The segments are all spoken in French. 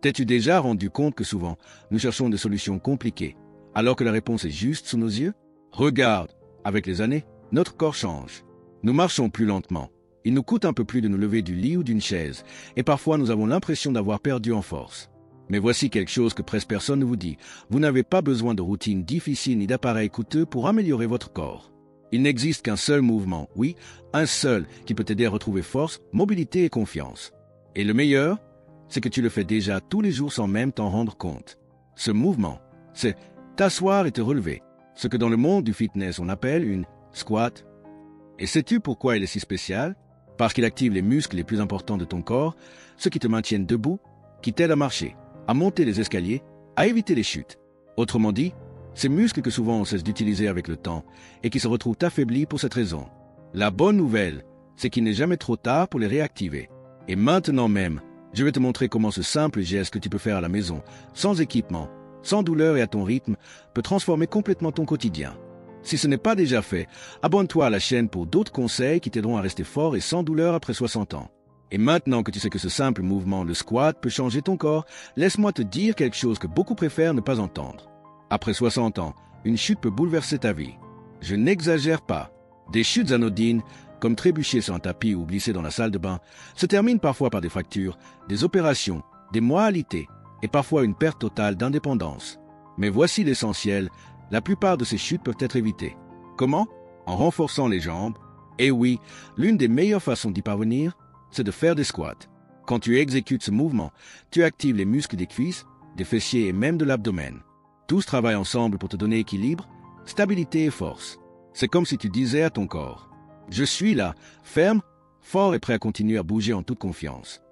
T'es-tu déjà rendu compte que souvent, nous cherchons des solutions compliquées, alors que la réponse est juste sous nos yeux? Regarde, avec les années, notre corps change. Nous marchons plus lentement. Il nous coûte un peu plus de nous lever du lit ou d'une chaise, et parfois nous avons l'impression d'avoir perdu en force. Mais voici quelque chose que presque personne ne vous dit. Vous n'avez pas besoin de routines difficiles ni d'appareils coûteux pour améliorer votre corps. Il n'existe qu'un seul mouvement, oui, un seul, qui peut t'aider à retrouver force, mobilité et confiance. Et le meilleur, c'est que tu le fais déjà tous les jours sans même t'en rendre compte. Ce mouvement, c'est t'asseoir et te relever, ce que dans le monde du fitness on appelle une squat. Et sais-tu pourquoi il est si spécial? Parce qu'il active les muscles les plus importants de ton corps, ceux qui te maintiennent debout, qui t'aident à marcher, à monter les escaliers, à éviter les chutes. Autrement dit, ces muscles que souvent on cesse d'utiliser avec le temps et qui se retrouvent affaiblis pour cette raison. La bonne nouvelle, c'est qu'il n'est jamais trop tard pour les réactiver. Et maintenant même, je vais te montrer comment ce simple geste que tu peux faire à la maison, sans équipement, sans douleur et à ton rythme, peut transformer complètement ton quotidien. Si ce n'est pas déjà fait, abonne-toi à la chaîne pour d'autres conseils qui t'aideront à rester fort et sans douleur après 60 ans. Et maintenant que tu sais que ce simple mouvement, le squat, peut changer ton corps, laisse-moi te dire quelque chose que beaucoup préfèrent ne pas entendre. Après 60 ans, une chute peut bouleverser ta vie. Je n'exagère pas. Des chutes anodines, comme trébucher sur un tapis ou glisser dans la salle de bain, se terminent parfois par des fractures, des opérations, des moralités et parfois une perte totale d'indépendance. Mais voici l'essentiel, la plupart de ces chutes peuvent être évitées. Comment? En renforçant les jambes. Et oui, l'une des meilleures façons d'y parvenir, c'est de faire des squats. Quand tu exécutes ce mouvement, tu actives les muscles des cuisses, des fessiers et même de l'abdomen. Tous travaillent ensemble pour te donner équilibre, stabilité et force. C'est comme si tu disais à ton corps: je suis là, ferme, fort et prêt à continuer à bouger en toute confiance.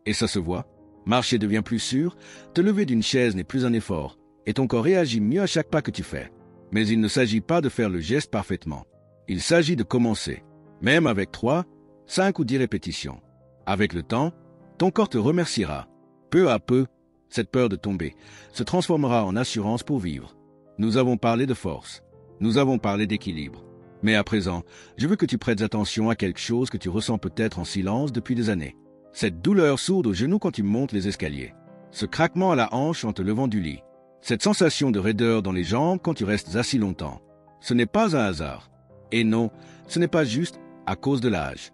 Et ça se voit. Marcher devient plus sûr, te lever d'une chaise n'est plus un effort, et ton corps réagit mieux à chaque pas que tu fais. Mais il ne s'agit pas de faire le geste parfaitement. Il s'agit de commencer, même avec 3, 5 ou 10 répétitions. Avec le temps, ton corps te remerciera. Peu à peu, cette peur de tomber se transformera en assurance pour vivre. Nous avons parlé de force. Nous avons parlé d'équilibre. Mais à présent, je veux que tu prêtes attention à quelque chose que tu ressens peut-être en silence depuis des années. Cette douleur sourde au genou quand tu montes les escaliers. Ce craquement à la hanche en te levant du lit. Cette sensation de raideur dans les jambes quand tu restes assis longtemps. Ce n'est pas un hasard. Et non, ce n'est pas juste à cause de l'âge.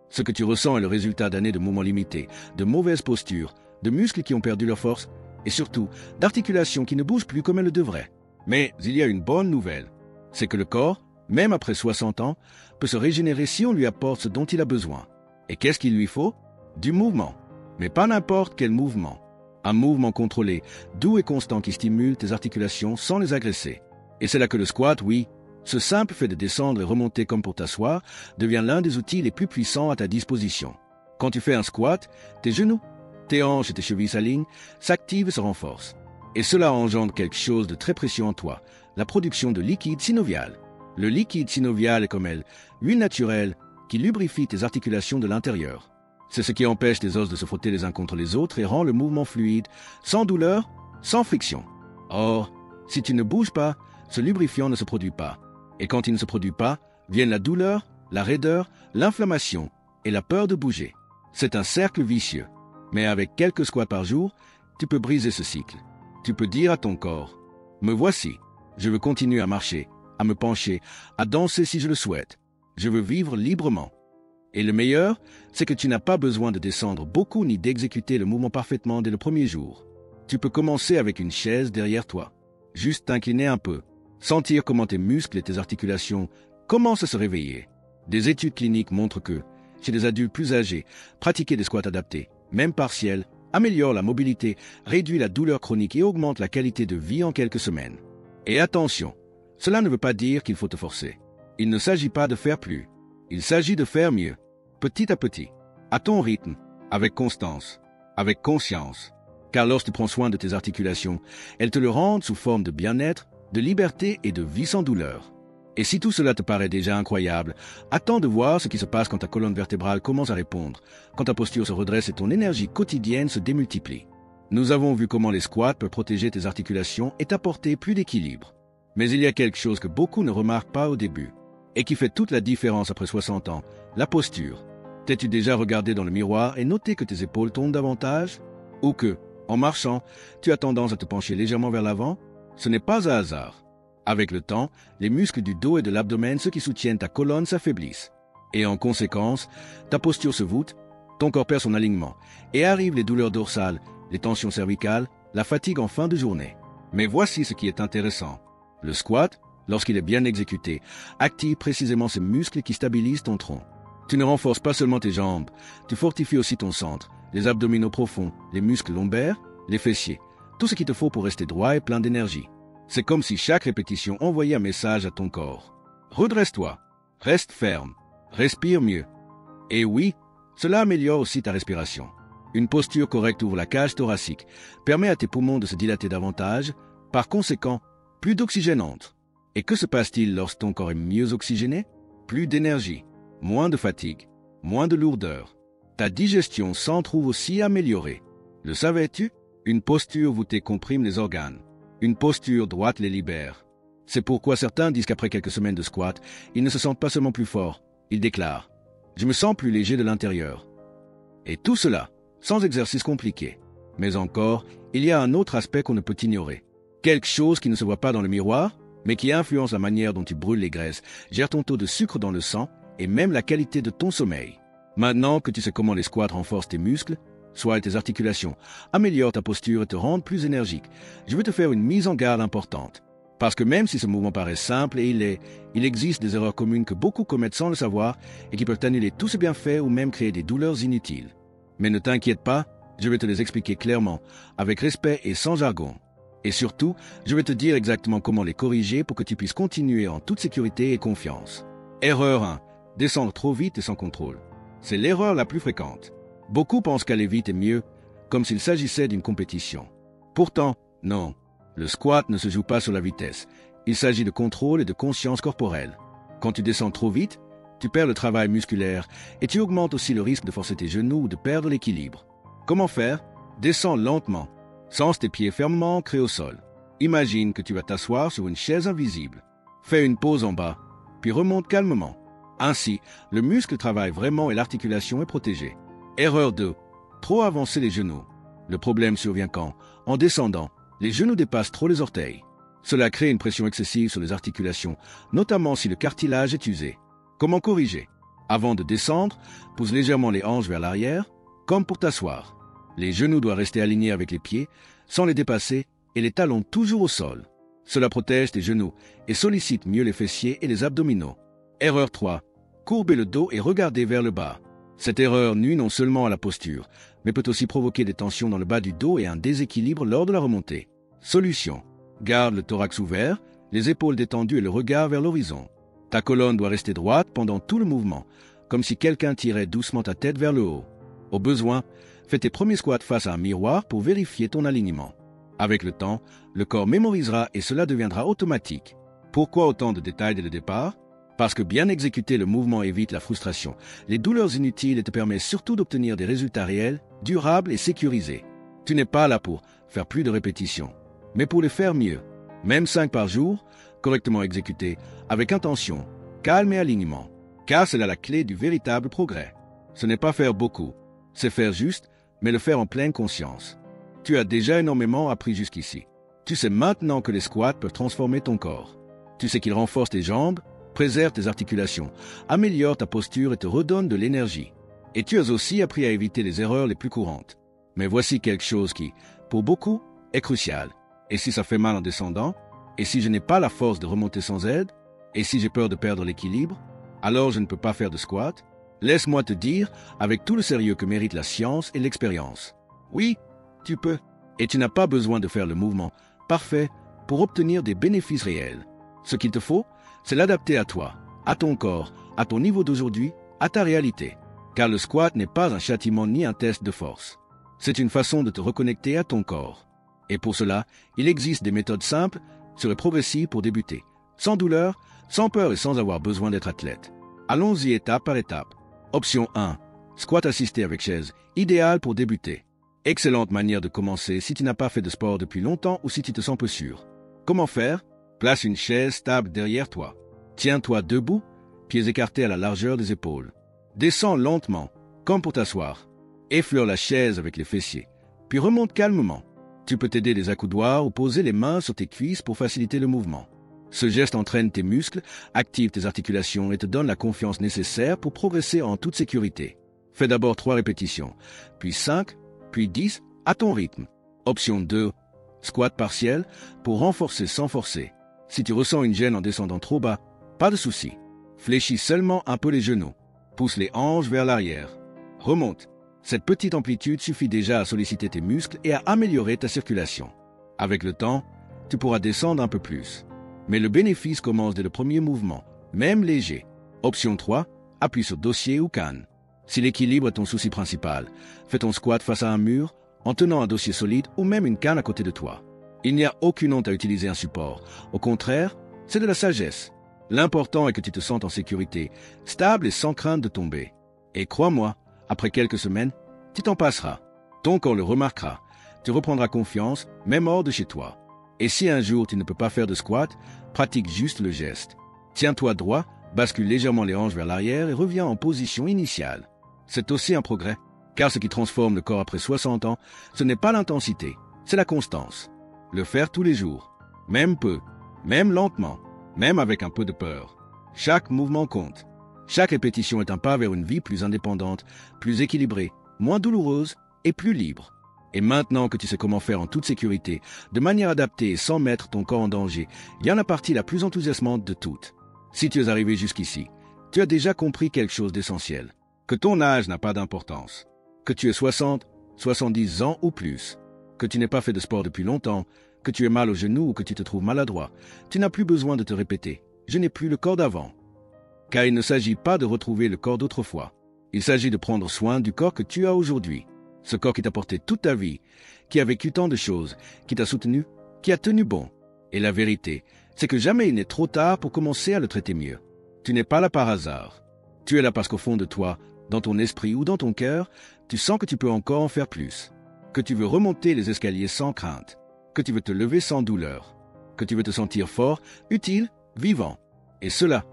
Ce que tu ressens est le résultat d'années de mouvements limités, de mauvaises postures, de muscles qui ont perdu leur force, et surtout d'articulations qui ne bougent plus comme elles le devraient. Mais il y a une bonne nouvelle. C'est que le corps, même après 60 ans, peut se régénérer si on lui apporte ce dont il a besoin. Et qu'est-ce qu'il lui faut? Du mouvement. Mais pas n'importe quel mouvement. Un mouvement contrôlé, doux et constant qui stimule tes articulations sans les agresser. Et c'est là que le squat, oui, ce simple fait de descendre et remonter comme pour t'asseoir, devient l'un des outils les plus puissants à ta disposition. Quand tu fais un squat, tes genoux, tes hanches et tes chevilles s'alignent, s'activent et se renforcent. Et cela engendre quelque chose de très précieux en toi, la production de liquide synovial. Le liquide synovial est comme elle, l'huile naturelle qui lubrifie tes articulations de l'intérieur. C'est ce qui empêche tes os de se frotter les uns contre les autres et rend le mouvement fluide, sans douleur, sans friction. Or, si tu ne bouges pas, ce lubrifiant ne se produit pas. Et quand il ne se produit pas, viennent la douleur, la raideur, l'inflammation et la peur de bouger. C'est un cercle vicieux. Mais avec quelques squats par jour, tu peux briser ce cycle. Tu peux dire à ton corps: me voici, je veux continuer à marcher, à me pencher, à danser si je le souhaite. Je veux vivre librement. Et le meilleur, c'est que tu n'as pas besoin de descendre beaucoup ni d'exécuter le mouvement parfaitement dès le premier jour. Tu peux commencer avec une chaise derrière toi. Juste t'incliner un peu. Sentir comment tes muscles et tes articulations commencent à se réveiller. Des études cliniques montrent que, chez des adultes plus âgés, pratiquer des squats adaptés, même partiels, améliore la mobilité, réduit la douleur chronique et augmente la qualité de vie en quelques semaines. Et attention, cela ne veut pas dire qu'il faut te forcer. Il ne s'agit pas de faire plus. Il s'agit de faire mieux, petit à petit, à ton rythme, avec constance, avec conscience. Car lorsque tu prends soin de tes articulations, elles te le rendent sous forme de bien-être, de liberté et de vie sans douleur. Et si tout cela te paraît déjà incroyable, attends de voir ce qui se passe quand ta colonne vertébrale commence à répondre, quand ta posture se redresse et ton énergie quotidienne se démultiplie. Nous avons vu comment les squats peuvent protéger tes articulations et t'apporter plus d'équilibre. Mais il y a quelque chose que beaucoup ne remarquent pas au début, et qui fait toute la différence après 60 ans, la posture. T'es-tu déjà regardé dans le miroir et noté que tes épaules tombent davantage? Ou que, En marchant, tu as tendance à te pencher légèrement vers l'avant. Ce n'est pas un hasard. Avec le temps, les muscles du dos et de l'abdomen, ceux qui soutiennent ta colonne, s'affaiblissent. Et en conséquence, ta posture se voûte, ton corps perd son alignement, et arrivent les douleurs dorsales, les tensions cervicales, la fatigue en fin de journée. Mais voici ce qui est intéressant. Le squat, lorsqu'il est bien exécuté, active précisément ces muscles qui stabilisent ton tronc. Tu ne renforces pas seulement tes jambes, tu fortifies aussi ton centre, les abdominaux profonds, les muscles lombaires, les fessiers, tout ce qu'il te faut pour rester droit et plein d'énergie. C'est comme si chaque répétition envoyait un message à ton corps. Redresse-toi, reste ferme, respire mieux. Et oui, cela améliore aussi ta respiration. Une posture correcte ouvre la cage thoracique, permet à tes poumons de se dilater davantage, par conséquent, plus d'oxygène entre. Et que se passe-t-il lorsque ton corps est mieux oxygéné? Plus d'énergie, moins de fatigue, moins de lourdeur. Ta digestion s'en trouve aussi améliorée. Le savais-tu? Une posture voûtée comprime les organes. Une posture droite les libère. C'est pourquoi certains disent qu'après quelques semaines de squat, ils ne se sentent pas seulement plus forts. Ils déclarent « Je me sens plus léger de l'intérieur ». Et tout cela, sans exercice compliqué. Mais encore, il y a un autre aspect qu'on ne peut ignorer. Quelque chose qui ne se voit pas dans le miroir, mais qui influence la manière dont tu brûles les graisses, gère ton taux de sucre dans le sang et même la qualité de ton sommeil. Maintenant que tu sais comment les squats renforcent tes muscles, soit tes articulations, améliorent ta posture et te rendent plus énergique, je veux te faire une mise en garde importante. Parce que même si ce mouvement paraît simple, et il existe des erreurs communes que beaucoup commettent sans le savoir et qui peuvent annuler tous ces bienfaits ou même créer des douleurs inutiles. Mais ne t'inquiète pas, je vais te les expliquer clairement, avec respect et sans jargon. Et surtout, je vais te dire exactement comment les corriger pour que tu puisses continuer en toute sécurité et confiance. Erreur 1. Descendre trop vite et sans contrôle. C'est l'erreur la plus fréquente. Beaucoup pensent qu'aller vite est mieux, comme s'il s'agissait d'une compétition. Pourtant, non. Le squat ne se joue pas sur la vitesse. Il s'agit de contrôle et de conscience corporelle. Quand tu descends trop vite, tu perds le travail musculaire et tu augmentes aussi le risque de forcer tes genoux ou de perdre l'équilibre. Comment faire? Descends lentement. Sens tes pieds fermement ancrés au sol. Imagine que tu vas t'asseoir sur une chaise invisible. Fais une pause en bas, puis remonte calmement. Ainsi, le muscle travaille vraiment et l'articulation est protégée. Erreur 2. Trop avancer les genoux. Le problème survient quand, en descendant, les genoux dépassent trop les orteils. Cela crée une pression excessive sur les articulations, notamment si le cartilage est usé. Comment corriger? Avant de descendre, pousse légèrement les hanches vers l'arrière, comme pour t'asseoir. Les genoux doivent rester alignés avec les pieds, sans les dépasser, et les talons toujours au sol. Cela protège tes genoux et sollicite mieux les fessiers et les abdominaux. Erreur 3. Courber le dos et regarder vers le bas. Cette erreur nuit non seulement à la posture, mais peut aussi provoquer des tensions dans le bas du dos et un déséquilibre lors de la remontée. Solution. Garde le thorax ouvert, les épaules détendues et le regard vers l'horizon. Ta colonne doit rester droite pendant tout le mouvement, comme si quelqu'un tirait doucement ta tête vers le haut. Au besoin, fais tes premiers squats face à un miroir pour vérifier ton alignement. Avec le temps, le corps mémorisera et cela deviendra automatique. Pourquoi autant de détails dès le départ? Parce que bien exécuter le mouvement évite la frustration, les douleurs inutiles et te permet surtout d'obtenir des résultats réels, durables et sécurisés. Tu n'es pas là pour faire plus de répétitions, mais pour les faire mieux. Même 5 par jour, correctement exécutés, avec intention, calme et alignement. Car c'est là la clé du véritable progrès. Ce n'est pas faire beaucoup, c'est faire juste, mais le faire en pleine conscience. Tu as déjà énormément appris jusqu'ici. Tu sais maintenant que les squats peuvent transformer ton corps. Tu sais qu'ils renforcent tes jambes, préservent tes articulations, améliorent ta posture et te redonnent de l'énergie. Et tu as aussi appris à éviter les erreurs les plus courantes. Mais voici quelque chose qui, pour beaucoup, est crucial. Et si ça fait mal en descendant? Et si je n'ai pas la force de remonter sans aide? Et si j'ai peur de perdre l'équilibre? Alors je ne peux pas faire de squat? Laisse-moi te dire, avec tout le sérieux que mérite la science et l'expérience. Oui, tu peux. Et tu n'as pas besoin de faire le mouvement parfait pour obtenir des bénéfices réels. Ce qu'il te faut, c'est l'adapter à toi, à ton corps, à ton niveau d'aujourd'hui, à ta réalité. Car le squat n'est pas un châtiment ni un test de force. C'est une façon de te reconnecter à ton corps. Et pour cela, il existe des méthodes simples, sur et progressives pour débuter, sans douleur, sans peur et sans avoir besoin d'être athlète. Allons-y étape par étape. Option 1. Squat assisté avec chaise, idéal pour débuter. Excellente manière de commencer si tu n'as pas fait de sport depuis longtemps ou si tu te sens peu sûr. Comment faire? Place une chaise stable derrière toi. Tiens-toi debout, pieds écartés à la largeur des épaules. Descends lentement, comme pour t'asseoir. Effleure la chaise avec les fessiers. puis remonte calmement. Tu peux t'aider des accoudoirs ou poser les mains sur tes cuisses pour faciliter le mouvement. Ce geste entraîne tes muscles, active tes articulations et te donne la confiance nécessaire pour progresser en toute sécurité. Fais d'abord 3 répétitions, puis 5, puis 10 à ton rythme. Option 2, squat partiel pour renforcer sans forcer. Si tu ressens une gêne en descendant trop bas, pas de souci. Fléchis seulement un peu les genoux. Pousse les hanches vers l'arrière. Remonte. Cette petite amplitude suffit déjà à solliciter tes muscles et à améliorer ta circulation. Avec le temps, tu pourras descendre un peu plus. Mais le bénéfice commence dès le premier mouvement, même léger. Option 3, appuie sur dossier ou canne. Si l'équilibre est ton souci principal, fais ton squat face à un mur, en tenant un dossier solide ou même une canne à côté de toi. Il n'y a aucune honte à utiliser un support. Au contraire, c'est de la sagesse. L'important est que tu te sentes en sécurité, stable et sans crainte de tomber. Et crois-moi, après quelques semaines, tu t'en passeras. Ton corps le remarquera. Tu reprendras confiance, même hors de chez toi. Et si un jour tu ne peux pas faire de squat, pratique juste le geste. Tiens-toi droit, bascule légèrement les hanches vers l'arrière et reviens en position initiale. C'est aussi un progrès, car ce qui transforme le corps après 60 ans, ce n'est pas l'intensité, c'est la constance. Le faire tous les jours, même peu, même lentement, même avec un peu de peur. Chaque mouvement compte. Chaque répétition est un pas vers une vie plus indépendante, plus équilibrée, moins douloureuse et plus libre. Et maintenant que tu sais comment faire en toute sécurité, de manière adaptée et sans mettre ton corps en danger, vient la partie la plus enthousiasmante de toutes. Si tu es arrivé jusqu'ici, tu as déjà compris quelque chose d'essentiel. Que ton âge n'a pas d'importance. Que tu aies 60, 70 ans ou plus. Que tu n'aies pas fait de sport depuis longtemps. Que tu aies mal au genou ou que tu te trouves maladroit. Tu n'as plus besoin de te répéter. Je n'ai plus le corps d'avant. Car il ne s'agit pas de retrouver le corps d'autrefois. Il s'agit de prendre soin du corps que tu as aujourd'hui. Ce corps qui t'a porté toute ta vie, qui a vécu tant de choses, qui t'a soutenu, qui a tenu bon. Et la vérité, c'est que jamais il n'est trop tard pour commencer à le traiter mieux. Tu n'es pas là par hasard. Tu es là parce qu'au fond de toi, dans ton esprit ou dans ton cœur, tu sens que tu peux encore en faire plus. Que tu veux remonter les escaliers sans crainte. Que tu veux te lever sans douleur. Que tu veux te sentir fort, utile, vivant. Et cela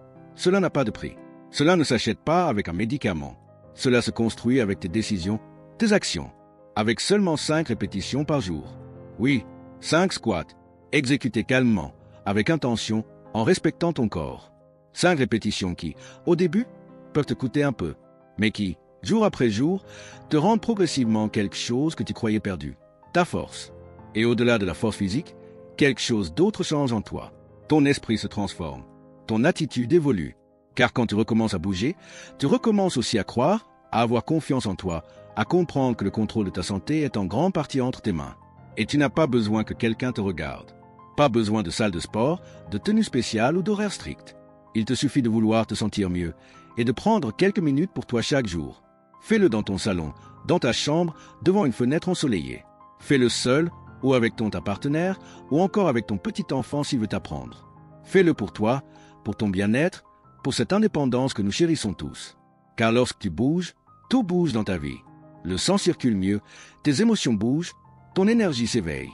n'a pas de prix. Cela ne s'achète pas avec un médicament. Cela se construit avec tes décisions, tes actions. Avec seulement 5 répétitions par jour. Oui, 5 squats, exécutés calmement, avec intention, en respectant ton corps. 5 répétitions qui, au début, peuvent te coûter un peu, mais qui, jour après jour, te rendent progressivement quelque chose que tu croyais perdu, ta force. Et au-delà de la force physique, quelque chose d'autre change en toi. Ton esprit se transforme. Ton attitude évolue. Car quand tu recommences à bouger, tu recommences aussi à croire, à avoir confiance en toi, à comprendre que le contrôle de ta santé est en grande partie entre tes mains. Et tu n'as pas besoin que quelqu'un te regarde. Pas besoin de salle de sport, de tenue spéciale ou d'horaire strict. Il te suffit de vouloir te sentir mieux et de prendre quelques minutes pour toi chaque jour. Fais-le dans ton salon, dans ta chambre, devant une fenêtre ensoleillée. Fais-le seul ou avec ta partenaire ou encore avec ton petit enfant s'il veut t'apprendre. Fais-le pour toi, pour ton bien-être, pour cette indépendance que nous chérissons tous. Car lorsque tu bouges, tout bouge dans ta vie. Le sang circule mieux, tes émotions bougent, ton énergie s'éveille.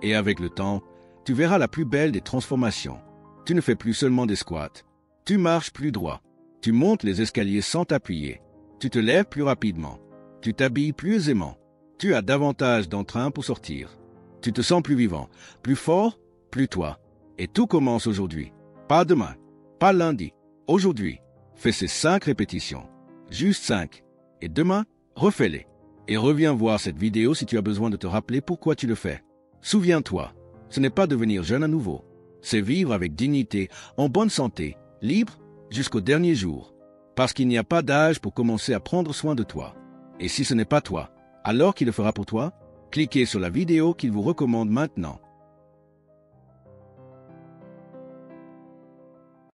Et avec le temps, tu verras la plus belle des transformations. Tu ne fais plus seulement des squats. Tu marches plus droit. Tu montes les escaliers sans t'appuyer. Tu te lèves plus rapidement. Tu t'habilles plus aisément. Tu as davantage d'entrain pour sortir. Tu te sens plus vivant, plus fort, plus toi. Et tout commence aujourd'hui. Pas demain, pas lundi. Aujourd'hui, fais ces 5 répétitions. Juste 5. Et demain, refais-les. Et reviens voir cette vidéo si tu as besoin de te rappeler pourquoi tu le fais. Souviens-toi, ce n'est pas devenir jeune à nouveau. C'est vivre avec dignité, en bonne santé, libre, jusqu'au dernier jour. Parce qu'il n'y a pas d'âge pour commencer à prendre soin de toi. Et si ce n'est pas toi, alors qui le fera pour toi? Cliquez sur la vidéo qu'il vous recommande maintenant.